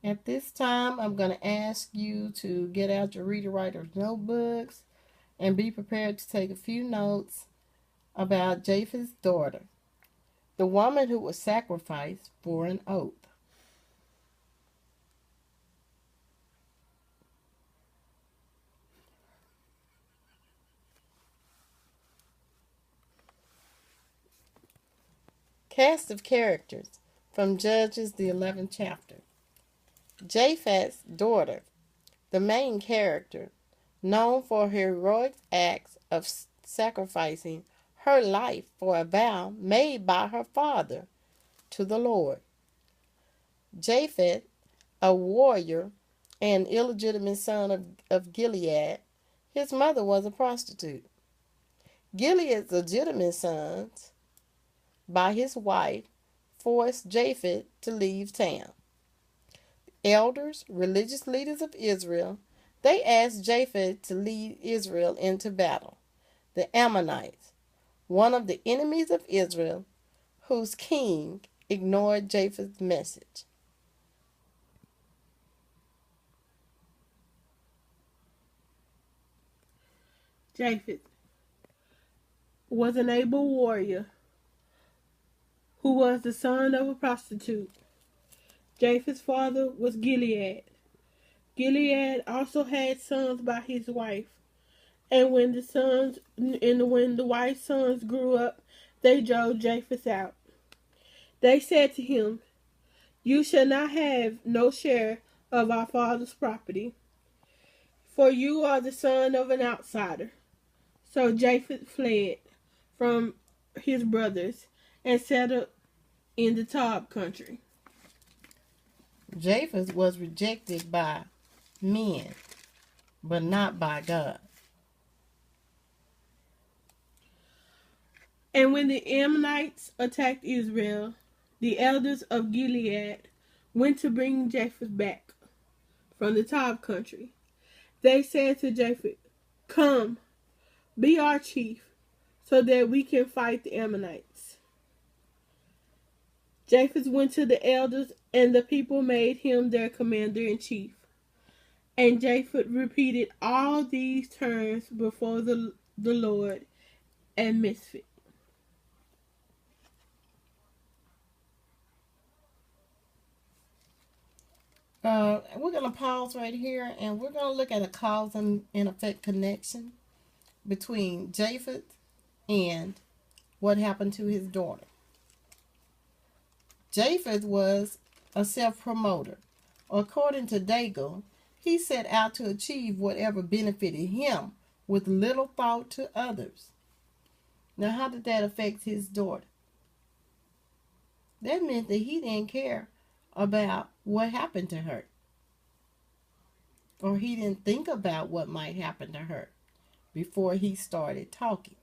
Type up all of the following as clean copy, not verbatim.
At this time, I'm going to ask you to get out your reader writer's notebooks and be prepared to take a few notes about Japheth's daughter, the woman who was sacrificed for an oath. Cast of characters from Judges, the 11th chapter. Japheth's daughter, the main character, known for her heroic acts of sacrificing her life for a vow made by her father to the Lord. Japheth, a warrior and illegitimate son of Gilead, his mother was a prostitute. Gilead's legitimate sons, by his wife, forced Japheth to leave town. Elders, religious leaders of Israel, they asked Japheth to lead Israel into battle. The Ammonites, one of the enemies of Israel, whose king ignored Japheth's message. Japheth was an able warrior who was the son of a prostitute. Japheth's father was Gilead. Gilead also had sons by his wife, and when the wife's sons grew up, they drove Japheth out. They said to him, "You shall not have no share of our father's property, for you are the son of an outsider." So Japheth fled from his brothers and settled in the Tob country. Japheth was rejected by men, but not by God. And when the Ammonites attacked Israel, the elders of Gilead went to bring Japheth back from the Tob country. They said to Japheth, "Come, be our chief, so that we can fight the Ammonites." Japheth went to the elders, and the people made him their commander-in-chief. And Japheth repeated all these terms before the Lord at Mizpah. We're going to pause right here and we're going to look at a cause and effect connection between Japheth and what happened to his daughter. Japheth was a self-promoter. According to Daigle, he set out to achieve whatever benefited him with little thought to others. Now, how did that affect his daughter? That meant that he didn't care about what happened to her, or he didn't think about what might happen to her before he started talking.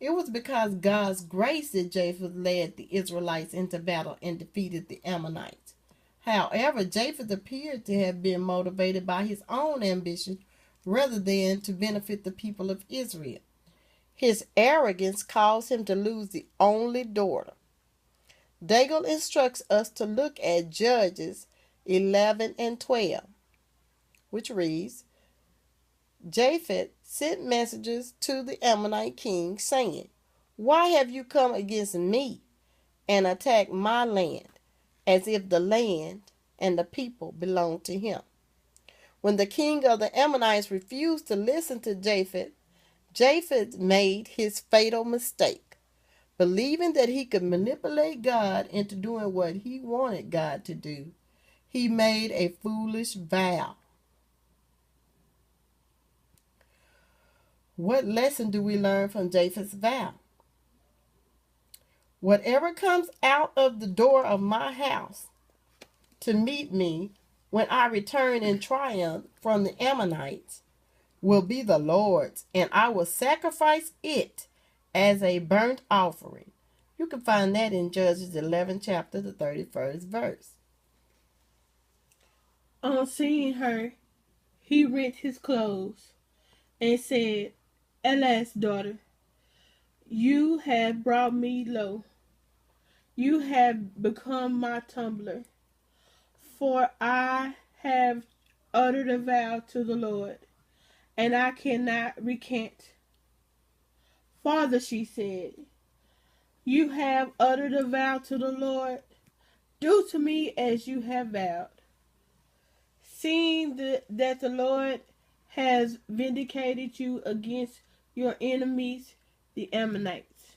It was because God's grace that Japheth led the Israelites into battle and defeated the Ammonites. However, Japheth appeared to have been motivated by his own ambition rather than to benefit the people of Israel. His arrogance caused him to lose the only daughter. Daigle instructs us to look at Judges 11 and 12, which reads, Japheth sent messengers to the Ammonite king, saying, "Why have you come against me and attacked my land, as if the land and the people belonged to him?" When the king of the Ammonites refused to listen to Japheth, Japheth made his fatal mistake. Believing that he could manipulate God into doing what he wanted God to do, he made a foolish vow. What lesson do we learn from Japheth's vow? Whatever comes out of the door of my house to meet me when I return in triumph from the Ammonites will be the Lord's, and I will sacrifice it as a burnt offering. You can find that in Judges 11 chapter, the 31st verse. On seeing her, he rent his clothes and said, "Alas, daughter, you have brought me low. You have become my tumbler. For I have uttered a vow to the Lord, and I cannot recant. Father, she said, you have uttered a vow to the Lord. Do to me as you have vowed. Seeing that the Lord has vindicated you against your enemies, the Ammonites.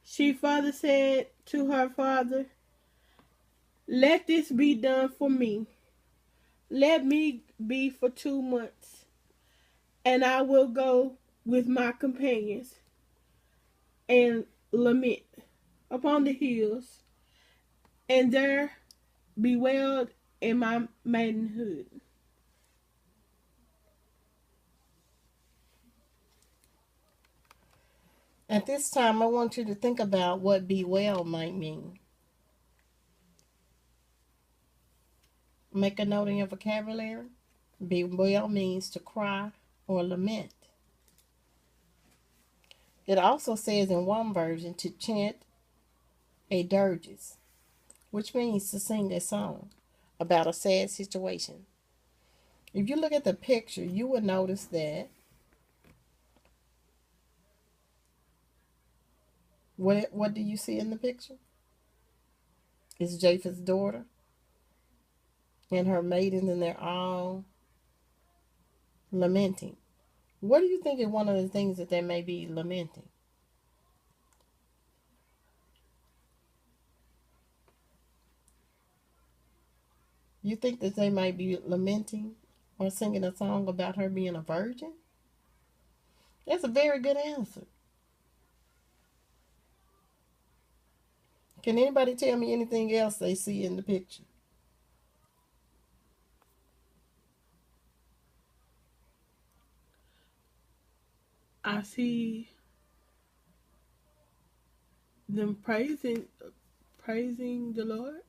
She further said to her father, let this be done for me. Let me be for 2 months, and I will go with my companions and lament upon the hills, and there bewailed in my maidenhood. At this time, I want you to think about what bewail might mean. Make a note in your vocabulary. Bewail means to cry or lament. It also says in one version to chant a dirges, which means to sing a song about a sad situation. If you look at the picture, you will notice that what do you see in the picture? It's Japheth's daughter and her maidens, and they're all lamenting. What do you think is one of the things that they may be lamenting? You think that they might be lamenting or singing a song about her being a virgin? That's a very good answer. Can anybody tell me anything else they see in the picture? I see them praising the Lord.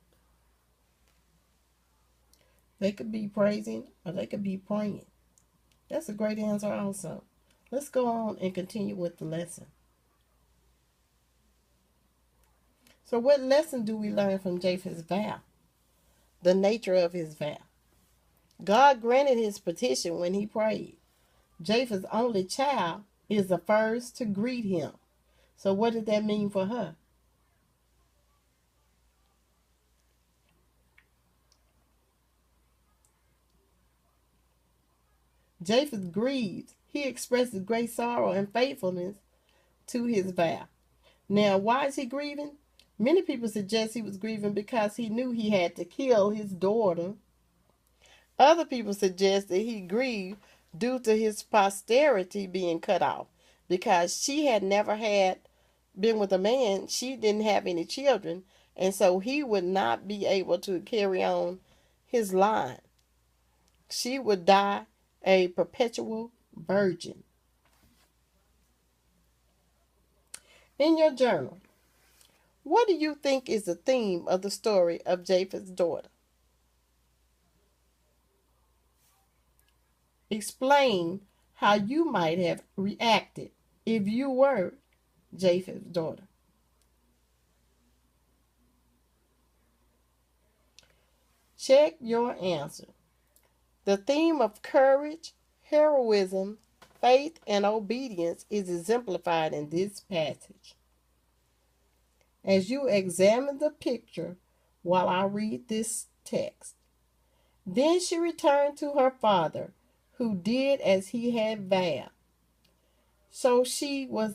They could be praising or they could be praying. That's a great answer also. Let's go on and continue with the lesson. So what lesson do we learn from Japheth's vow? The nature of his vow. God granted his petition when he prayed. Japheth's only child is the first to greet him. So what did that mean for her? Japheth grieved. He expresses great sorrow and faithfulness to his vow. Now, why is he grieving? Many people suggest he was grieving because he knew he had to kill his daughter. Other people suggest that he grieved due to his posterity being cut off because she had never had been with a man. She didn't have any children, and so he would not be able to carry on his line. She would die a perpetual virgin. In your journal, what do you think is the theme of the story of Japheth's daughter? Explain how you might have reacted if you were Japheth's daughter. Check your answer. The theme of courage, heroism, faith, and obedience is exemplified in this passage. As you examine the picture while I read this text, then she returned to her father, who did as he had vowed. So she was